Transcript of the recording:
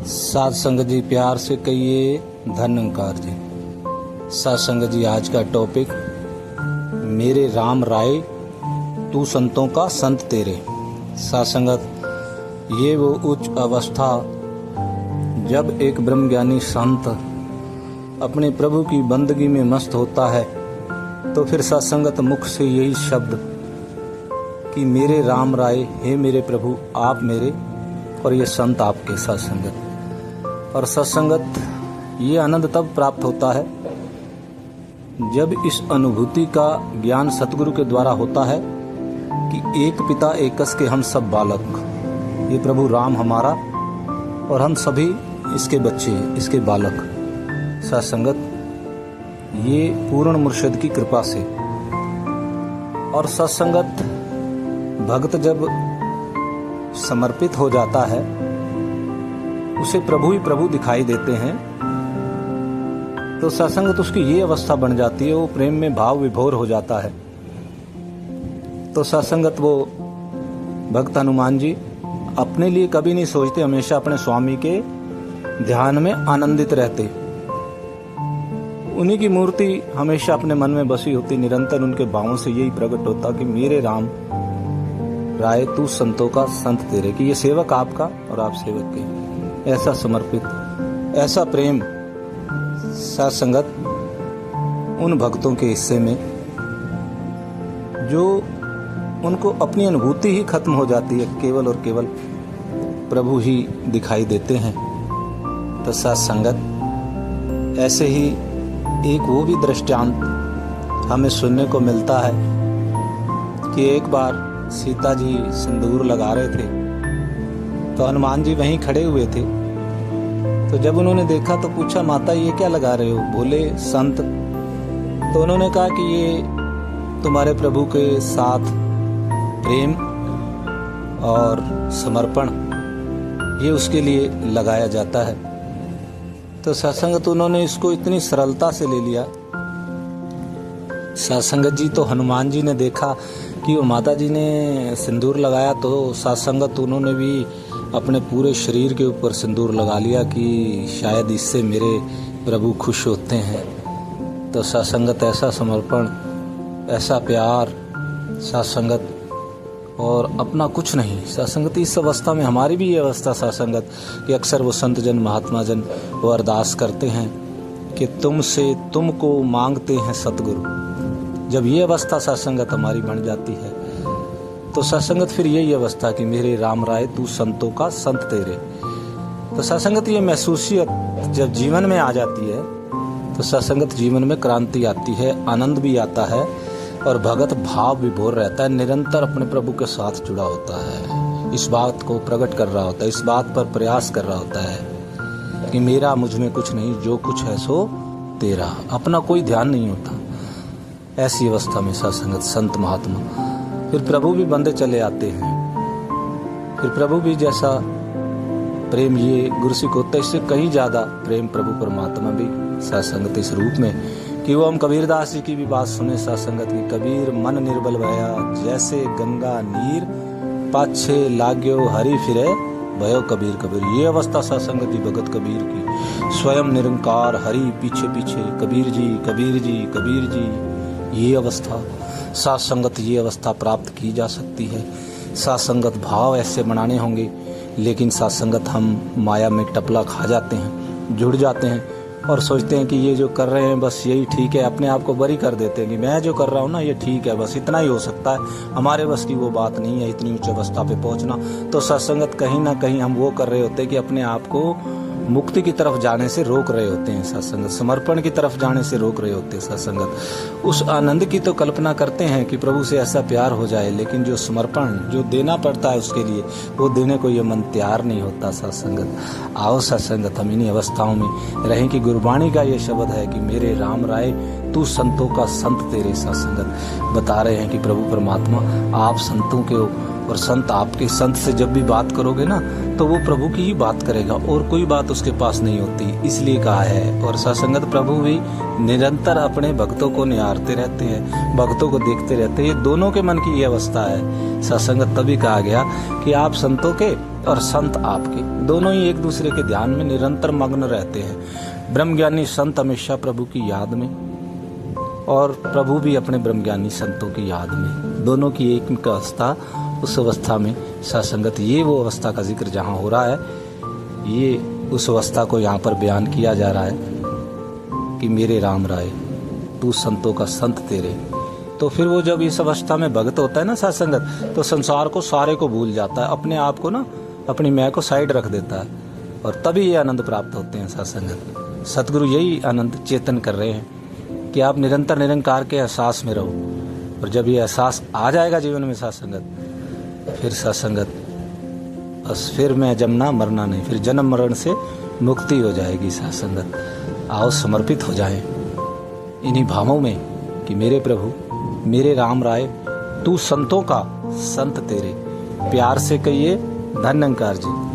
साध संगत जी प्यार से कहिए धन्यकार जी। साध संगत जी आज का टॉपिक मेरे राम राय तू संतों का संत तेरे। साध संगत ये वो उच्च अवस्था जब एक ब्रह्मज्ञानी संत अपने प्रभु की बंदगी में मस्त होता है तो फिर साध संगत मुख से यही शब्द कि मेरे राम राय, हे मेरे प्रभु आप मेरे और ये संत आपके। साध संगत और सत्संगत ये आनंद तब प्राप्त होता है जब इस अनुभूति का ज्ञान सतगुरु के द्वारा होता है कि एक पिता एकस के हम सब बालक, ये प्रभु राम हमारा और हम सभी इसके बच्चे, इसके बालक। सत्संगत ये पूर्ण मुर्शिद की कृपा से। और सत्संगत भक्त जब समर्पित हो जाता है उसे प्रभु ही प्रभु दिखाई देते हैं तो सत्संगत उसकी ये अवस्था बन जाती है, वो प्रेम में भाव विभोर हो जाता है। तो सत्संगत वो भक्त हनुमान जी अपने लिए कभी नहीं सोचते, हमेशा अपने स्वामी के ध्यान में आनंदित रहते। उन्हीं की मूर्ति हमेशा अपने मन में बसी होती, निरंतर उनके भावों से यही प्रकट होता कि मेरे राम राय तू संतों का संत तेरे, कि ये सेवक आपका और आप सेवक के। ऐसा समर्पित, ऐसा प्रेम साध संगत उन भक्तों के हिस्से में जो उनको अपनी अनुभूति ही खत्म हो जाती है, केवल और केवल प्रभु ही दिखाई देते हैं। तो साध संगत ऐसे ही एक वो भी दृष्टांत हमें सुनने को मिलता है कि एक बार सीता जी सिंदूर लगा रहे थे तो हनुमान जी वहीं खड़े हुए थे। तो जब उन्होंने देखा तो पूछा, माता ये क्या लगा रहे हो? बोले संत। तो उन्होंने कहा कि ये तुम्हारे प्रभु के साथ प्रेम और समर्पण, ये उसके लिए लगाया जाता है। तो सत्संगत उन्होंने इसको इतनी सरलता से ले लिया। सत्संगत जी तो हनुमान जी ने देखा कि वो माता जी ने सिंदूर लगाया तो सत्संगत उन्होंने भी अपने पूरे शरीर के ऊपर सिंदूर लगा लिया कि शायद इससे मेरे प्रभु खुश होते हैं। तो सत्संगत ऐसा समर्पण, ऐसा प्यार, सत्संगत और अपना कुछ नहीं। सत्संगत इस अवस्था में हमारी भी ये अवस्था सत्संगत कि अक्सर वो संत जन महात्मा जन वो अरदास करते हैं कि तुमसे तुमको मांगते हैं सतगुरु। जब ये अवस्था सत्संगत हमारी बन जाती है तो सत्संगत फिर यही अवस्था कि मेरे राम राय तू संतों का संत तेरे। तो सत्संगत ये महसूसियत जब जीवन में आ जाती है तो सत्संगत जीवन में क्रांति आती है, आनंद भी आता है और भगत भाव विभोर रहता है, निरंतर अपने प्रभु के साथ जुड़ा होता है, इस बात को प्रकट कर रहा होता है, इस बात पर प्रयास कर रहा होता है कि मेरा मुझ में कुछ नहीं, जो कुछ है सो तेरा, अपना कोई ध्यान नहीं होता। ऐसी अवस्था में सत्संगत संत महात्मा फिर प्रभु भी बंदे चले आते हैं। फिर प्रभु भी जैसा प्रेम ये गुरसिक होता है, इससे कहीं ज़्यादा प्रेम प्रभु परमात्मा भी सत्संगत इस रूप में कि वो हम कबीरदास जी की भी बात सुने सत्संगत की, कबीर मन निर्बल भया जैसे गंगा नीर, पाछे लाग्यो हरि फिरे भयो कबीर कबीर। ये अवस्था सत्संगत जी भगत कबीर की, स्वयं निरंकार हरि पीछे पीछे कबीर जी कबीर जी कबीर जी। ये अवस्था साध संगत, ये अवस्था प्राप्त की जा सकती है। साध संगत भाव ऐसे बनाने होंगे, लेकिन साध संगत हम माया में टपला खा जाते हैं, जुड़ जाते हैं और सोचते हैं कि ये जो कर रहे हैं बस यही ठीक है, अपने आप को बरी कर देते हैं कि मैं जो कर रहा हूँ ना ये ठीक है, बस इतना ही हो सकता है, हमारे बस की वो बात नहीं है इतनी उच्च अवस्था पे पहुँचना। तो सत्संगत कहीं ना कहीं हम वो कर रहे होते हैं कि अपने आप को मुक्ति की तरफ जाने से रोक रहे होते हैं। सत्संगत समर्पण की तरफ जाने से रोक रहे होते हैं। सत्संगत उस आनंद की तो कल्पना करते हैं कि प्रभु से ऐसा प्यार हो जाए, लेकिन जो समर्पण जो देना पड़ता है उसके लिए वो देने को ये मन तैयार नहीं होता। सत्संगत आओ सत्संगत हम इन्हीं अवस्थाओं में रहें कि गुरबाणी का ये शब्द है कि मेरे राम राय तू संतों का संत तेरे। सत्संगत बता रहे हैं कि प्रभु परमात्मा आप संतों के और संत आपके। संत से जब भी बात करोगे ना तो वो प्रभु की ही बात करेगा और कोई बात उसके पास नहीं होती, इसलिए कहा है। और सत्संगत प्रभु भी निरंतर अपने भक्तों को निहारते रहते हैं, भक्तों को देखते रहते हैं। ये दोनों के मन की ये अवस्था है। सत्संगत तभी कहा गया कि आप संतों के और संत आपके, दोनों ही एक दूसरे के ध्यान में निरंतर मग्न रहते हैं। ब्रह्मज्ञानी संत हमेशा प्रभु की याद में और प्रभु भी अपने ब्रह्मज्ञानी संतों की याद में, दोनों की एक अवस्था। उस अवस्था में सत्संगत, ये वो अवस्था का जिक्र जहाँ हो रहा है, ये उस अवस्था को यहाँ पर बयान किया जा रहा है कि मेरे राम राय तू संतों का संत तेरे। तो फिर वो जब इस अवस्था में भक्त होता है ना सत्संगत, तो संसार को सारे को भूल जाता है, अपने आप को ना, अपनी मैं को साइड रख देता है, और तभी ये आनंद प्राप्त होते हैं सत्संगत। सतगुरु यही आनंद चेतन कर रहे हैं कि आप निरंतर निरंकार के एहसास में रहो। और जब ये एहसास आ जाएगा जीवन में सत्संगत, फिर सत्संगत बस, फिर मैं जमना मरना नहीं, फिर जन्म मरण से मुक्ति हो जाएगी सत्संगत। आओ समर्पित हो जाएं इन्हीं भावों में कि मेरे प्रभु, मेरे राम राय तू संतों का संत तेरे। प्यार से कहिए धन्यंकार जी।